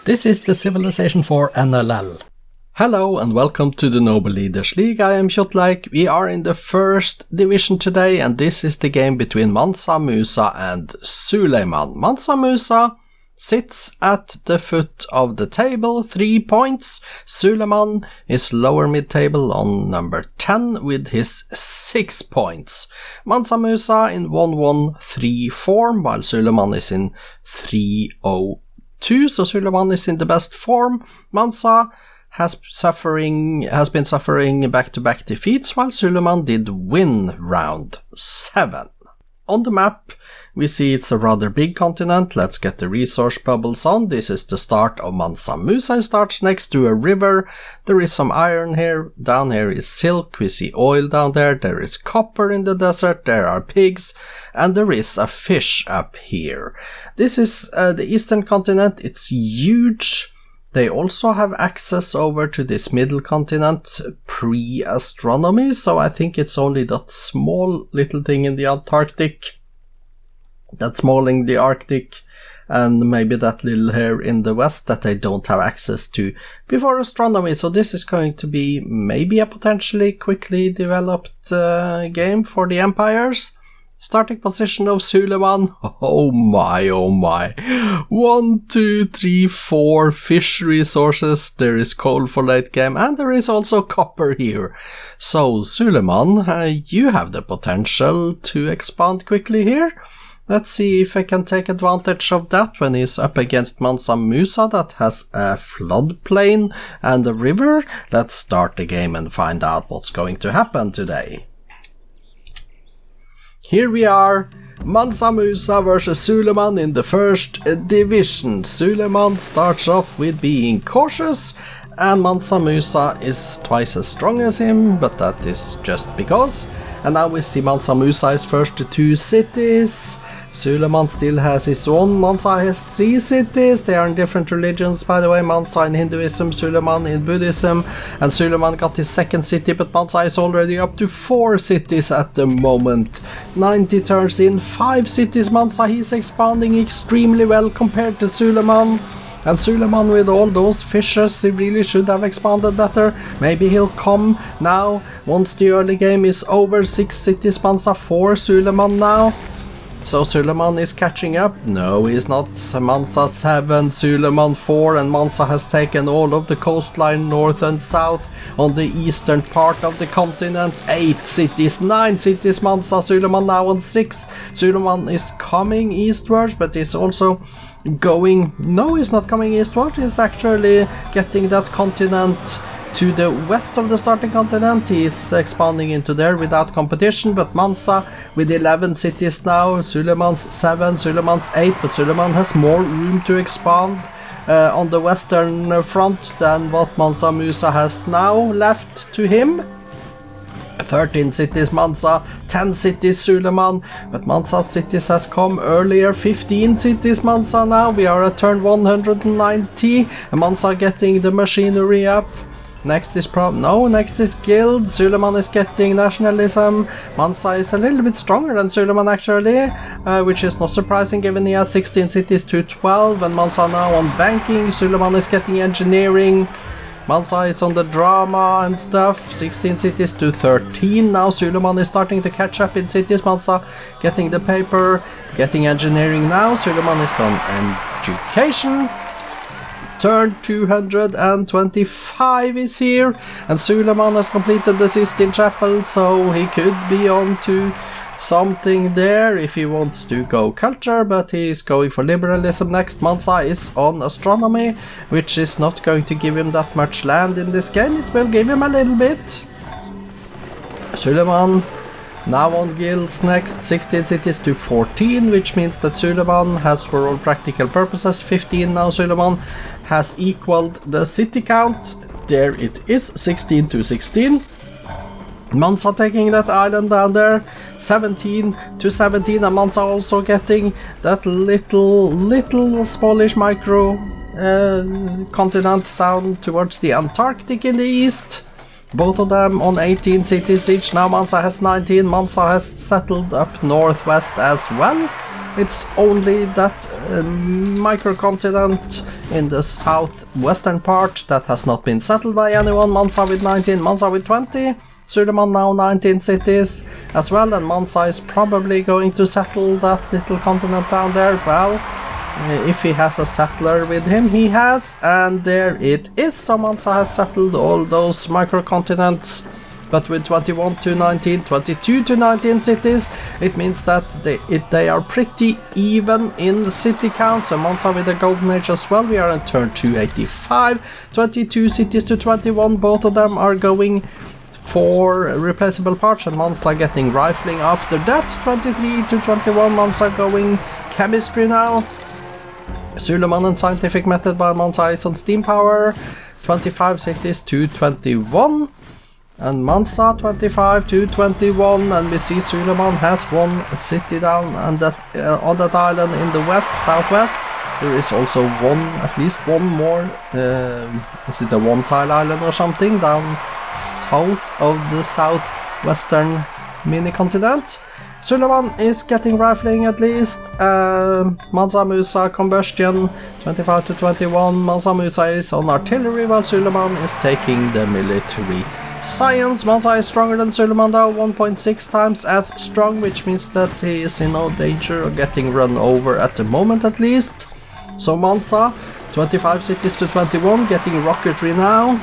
This is the Civilization 4 NLL. Hello and welcome to the Noble Leaders League. I am Kjotleik. We are in the first division today, and this is the game between Mansa Musa and Suleiman. Mansa Musa sits at the foot of the table, 3 points. Suleiman is lower mid-table on number 10 with his 6 points. Mansa Musa in 1-1-3 form, while Suleiman is in 3-0-2, so Suleiman is in the best form. Mansa has been suffering back-to-back defeats, while Suleiman did win round 7. On the map, we see it's a rather big continent. Let's get the resource bubbles on. This is the start of Mansa Musa. It starts next to a river. There is some iron here. Down here is silk. We see oil down there. There is copper in the desert. There are pigs. And there is a fish up here. This is the eastern continent. It's huge. They also have access over to this middle continent pre-astronomy, so I think it's only that small little thing in the Antarctic, that small in the Arctic, and maybe that little here in the west that they don't have access to before astronomy. So this is going to be maybe a potentially quickly developed game for the empires. Starting position of Suleiman, oh my, 1, 2, 3, 4 fish resources, there is coal for late game, and there is also copper here. So Suleiman, you have the potential to expand quickly here. Let's see if I can take advantage of that when he's up against Mansa Musa that has a floodplain and a river. Let's start the game and find out what's going to happen today. Here we are, Mansa Musa versus Suleiman in the first division. Suleiman starts off with being cautious, and Mansa Musa is twice as strong as him, but that is just because. And now we see Mansa Musa's first 2 cities. Suleiman still has his own. Mansa has 3 cities. They are in different religions, by the way. Mansa in Hinduism, Suleiman in Buddhism. And Suleiman got his 2nd city, but Mansa is already up to 4 cities at the moment. 90 turns in, 5 cities. Mansa, he's expanding extremely well compared to Suleiman. And Suleiman, with all those fishes, he really should have expanded better. Maybe he'll come now, once the early game is over. 6 cities, Mansa 4, Suleiman now. So Suleiman is catching up? No, he's not. Mansa 7, Suleiman 4, and Mansa has taken all of the coastline north and south on the eastern part of the continent. 8 cities, 9 cities, Mansa. Suleiman now on 6. Suleiman is coming eastwards, but he's also going... No, he's not coming eastward. He's actually getting that continent to the west of the starting continent. He's expanding into there without competition, but Mansa with 11 cities now, Suleiman's 7, Suleiman's 8, but Suleiman has more room to expand on the western front than what Mansa Musa has now left to him. 13 cities Mansa, 10 cities Suleiman, but Mansa's cities has come earlier. 15 cities Mansa now. We are at turn 190, and Mansa getting the machinery up. Next is next is guild. Suleiman is getting nationalism. Mansa is a little bit stronger than Suleiman actually, which is not surprising given he has 16 cities to 12, and Mansa now on banking. Suleiman is getting engineering. Mansa is on the drama and stuff, 16 cities to 13. Now Suleiman is starting to catch up in cities. Mansa getting the paper, getting engineering now. Suleiman is on education. Turn 225 is here, and Suleiman has completed the Sistine Chapel, so he could be on to something there if he wants to go culture, but he's going for liberalism next. Mansa is on astronomy, which is not going to give him that much land in this game. It will give him a little bit. Suleiman now on guilds next, 16 cities to 14, which means that Suleiman has, for all practical purposes, 15 now. Suleiman has equaled the city count. There it is, 16 to 16. Mansa taking that island down there, 17 to 17, and Mansa also getting that little smallish micro continent down towards the Antarctic in the east. Both of them on 18 cities each. Now Mansa has 19. Mansa has settled up northwest as well. It's only that microcontinent in the southwestern part that has not been settled by anyone. Mansa with 19, Mansa with 20. Suleiman now 19 cities as well, and Mansa is probably going to settle that little continent down there. Well, if he has a settler with him, he has, and there it is. So Mansa has settled all those microcontinents, but with 21 to 19, 22 to 19 cities, it means that they are pretty even in the city count. So Mansa with a golden age as well. We are on turn 285, 22 cities to 21, both of them are going for replaceable parts, and Mansa getting rifling after that. 23 to 21, Mansa going chemistry now. Suleiman and scientific method by Mansa is on steam power. 25 cities to 21, and Mansa 25 to 21, and we see Suleiman has one city down, and that on that island in the southwest. There is also at least one more, is it a one-tile island or something, down south of the southwestern mini-continent. Suleiman is getting rifling at least. Mansa Musa combustion, 25 to 21. Mansa Musa is on artillery, while Suleiman is taking the military science. Mansa is stronger than Suleiman though, 1.6 times as strong, which means that he is in no danger of getting run over at the moment at least. So Mansa, 25 cities to 21, getting rocketry now.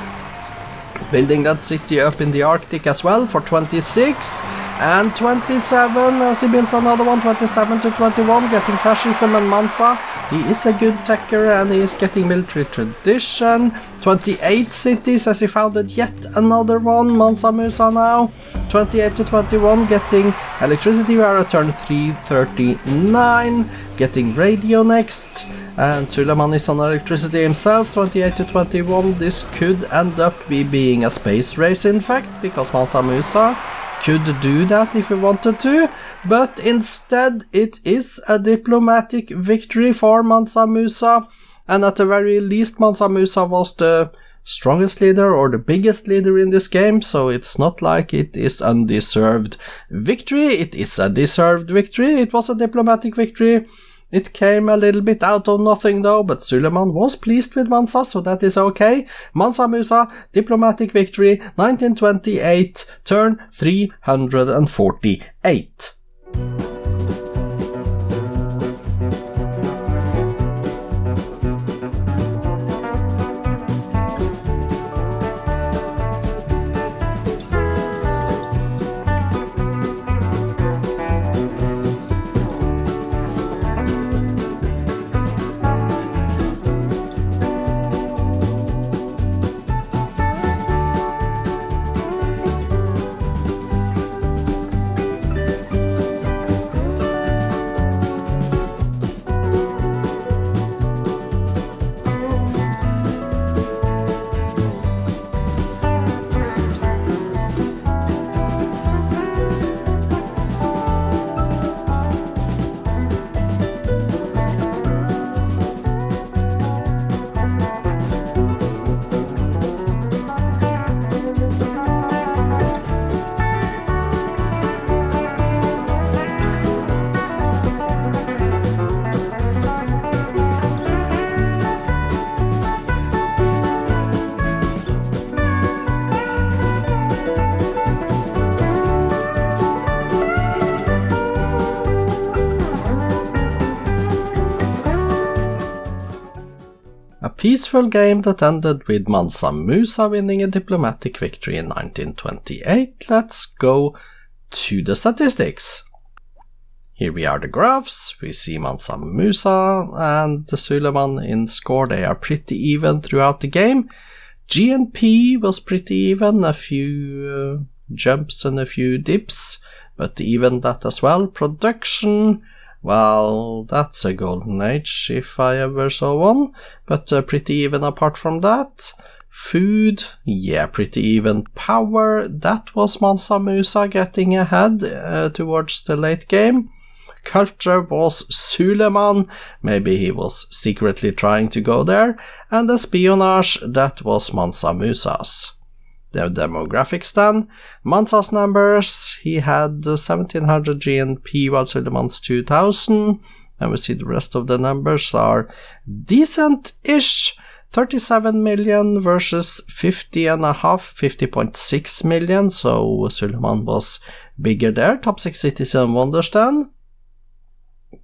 Building that city up in the Arctic as well for 26. And 27, as he built another one, 27 to 21, getting fascism and Mansa. He is a good techer and he is getting military tradition. 28 cities as he founded yet another one, Mansa Musa now. 28 to 21, getting electricity. We are at turn 339, getting radio next. And Suleiman is on electricity himself, 28 to 21. This could end up being a space race in fact, because Mansa Musa could do that if he wanted to, but instead it is a diplomatic victory for Mansa Musa, and at the very least Mansa Musa was the strongest leader or the biggest leader in this game, so it's not like it is undeserved victory. It is a deserved victory. It was a diplomatic victory. It came a little bit out of nothing though, but Suleiman was pleased with Mansa, so that is okay. Mansa Musa, diplomatic victory, 1928, turn 348. Peaceful game that ended with Mansa Musa winning a diplomatic victory in 1928. Let's go to the statistics. Here we are the graphs. We see Mansa Musa and Suleiman in score. They are pretty even throughout the game. GNP was pretty even, a few jumps and a few dips, but even that as well. Production, well, that's a golden age if I ever saw one, but pretty even apart from that. Food, yeah, pretty even. Power, that was Mansa Musa getting ahead towards the late game. Culture was Suleiman, maybe he was secretly trying to go there. And espionage, that was Mansa Musa's. The demographics then, Mansa's numbers, he had 1700 GNP while Suleiman's 2000, and we see the rest of the numbers are decent-ish. 37 million versus 50.6 million, so Suleiman was bigger there. Top 6 cities and wonders then.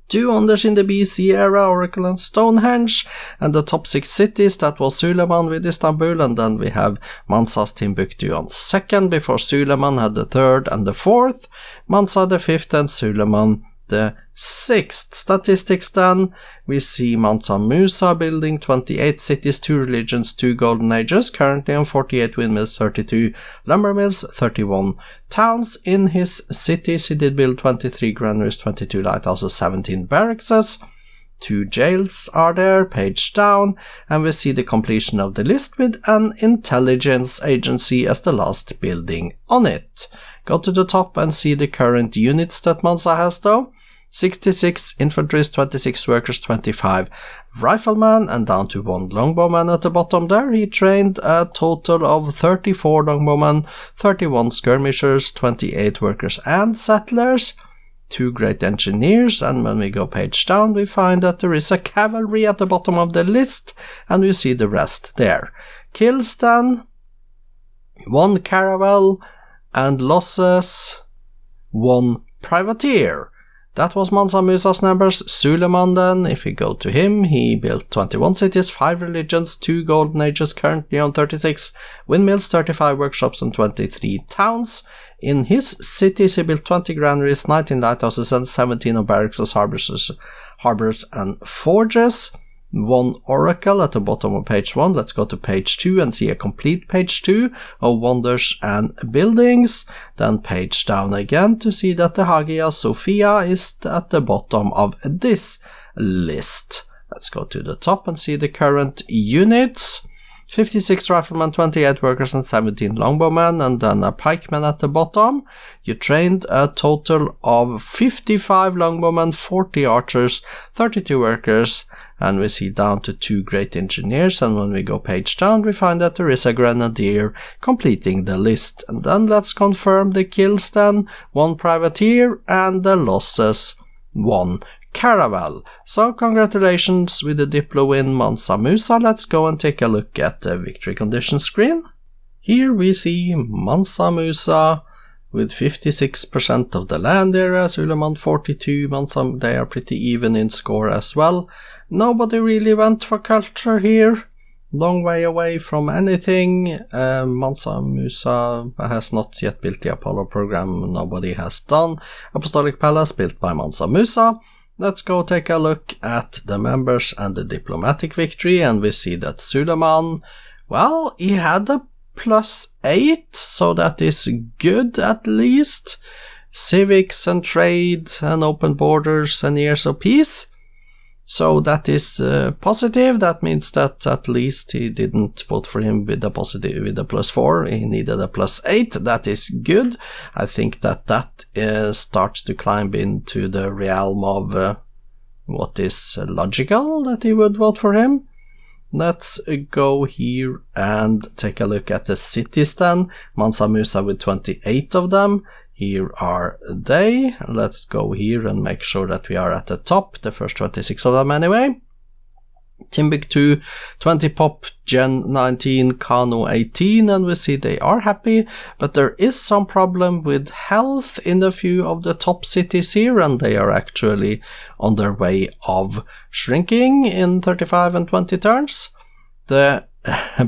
2 wonders in the BC era, Oracle and Stonehenge, and the top 6 cities, that was Suleiman with Istanbul, and then we have Mansa's Timbuktu on 2nd, before Suleiman had the 3rd and the 4th, Mansa the 5th, and Suleiman the 6th. Statistics then, we see Mansa Musa building 28 cities, 2 religions, 2 golden ages, currently on 48 windmills, 32 lumber mills, 31 towns. In his cities he did build 23 granaries, 22 lighthouses, 17 barracks. 2 jails are there, page down, and we see the completion of the list with an intelligence agency as the last building on it. Go to the top and see the current units that Mansa has though. 66 infantries, 26 workers, 25 riflemen, and down to 1 longbowman at the bottom there. He trained a total of 34 longbowmen, 31 skirmishers, 28 workers and settlers, 2 great engineers, and when we go page down we find that there is a cavalry at the bottom of the list, and we see the rest there. Kills then, 1 caravel, and losses, 1 privateer. That was Mansa Musa's numbers. Suleiman then, if we go to him, he built 21 cities, 5 religions, 2 golden ages, currently on 36 windmills, 35 workshops and 23 towns. In his cities he built 20 granaries, 19 lighthouses and 17 barracks, harbors and forges. 1 oracle at the bottom of page 1. Let's go to page 2 and see a complete page 2 of wonders and buildings. Then page down again to see that the Hagia Sophia is at the bottom of this list. Let's go to the top and see the current units. 56 riflemen, 28 workers and 17 longbowmen, and then a pikeman at the bottom. You trained a total of 55 longbowmen, 40 archers, 32 workers, and we see down to 2 great engineers, and when we go page down we find that there is a grenadier completing the list. And then let's confirm the kills then, 1 privateer, and the losses, 1 caravel. So congratulations with the Diplo win, Mansa Musa. Let's go and take a look at the victory condition screen. Here we see Mansa Musa with 56% of the land area, Suleiman 42, Mansa, they are pretty even in score as well. Nobody really went for culture here, long way away from anything. Mansa Musa has not yet built the Apollo program, nobody has done. Apostolic Palace built by Mansa Musa. Let's go take a look at the members and the diplomatic victory, and we see that Suleiman, well, he had a +8, so that is good at least. Civics and trade and open borders and years of peace. So that is positive. That means that at least he didn't vote for him with a positive, with a +4. He needed a +8. That is good. I think that starts to climb into the realm of what is logical that he would vote for him. Let's go here and take a look at the cities then. Mansa Musa with 28 of them. Here are they. Let's go here and make sure that we are at the top, the first 26 of them anyway. Timbuktu 20 pop, Gen 19, Kano 18, and we see they are happy, but there is some problem with health in a few of the top cities here, and they are actually on their way of shrinking in 35 and 20 turns. The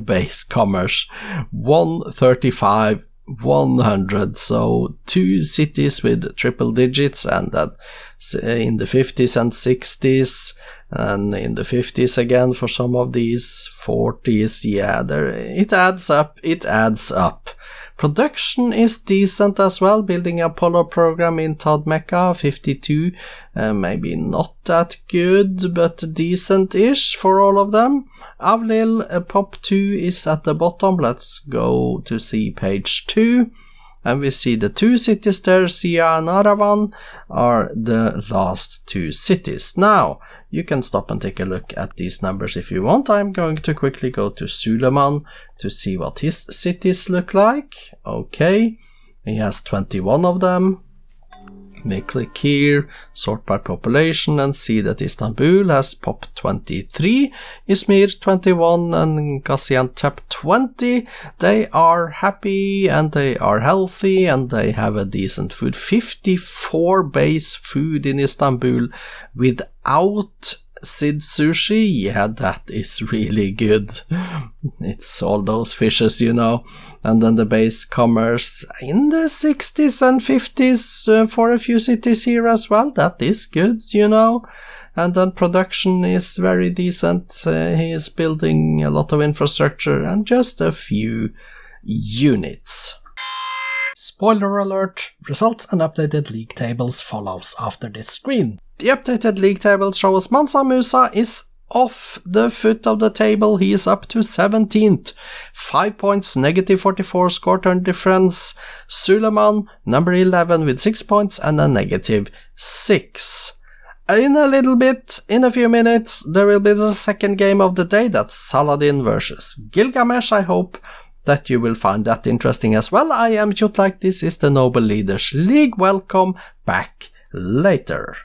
base commerce 135, 100, so 2 cities with triple digits, and that in the 50s and 60s, and in the 50s again for some of these, 40s, yeah, it adds up. Production is decent as well, building Apollo program in Tad Mecca, 52, maybe not that good, but decent-ish for all of them. Avlil Pop 2 is at the bottom. Let's go to see page 2. And we see the 2 cities there, Sia and Aravan, are the last 2 cities. Now, you can stop and take a look at these numbers if you want. I'm going to quickly go to Suleiman to see what his cities look like. Okay, he has 21 of them. We click here, sort by population, and see that Istanbul has pop 23, Izmir 21, and Gaziantep 20. They are happy, and they are healthy, and they have a decent food. 54 base food in Istanbul without Sid sushi. Yeah, that is really good. It's all those fishes, you know. And then the base commerce in the 60s and 50s for a few cities here as well. That is good, you know. And then production is very decent. He is building a lot of infrastructure and just a few units. Spoiler alert, results and updated league tables follows after this screen. The updated league table shows Mansa Musa is off the foot of the table. He is up to 17th. 5 points, negative 44 score turn difference. Suleiman, number 11 with 6 points and a negative 6. In a little bit, in a few minutes, there will be the second game of the day. That's Saladin versus Gilgamesh. I hope that you will find that interesting as well. I am Kjotleik. This is the Noble Leaders League. Welcome back later.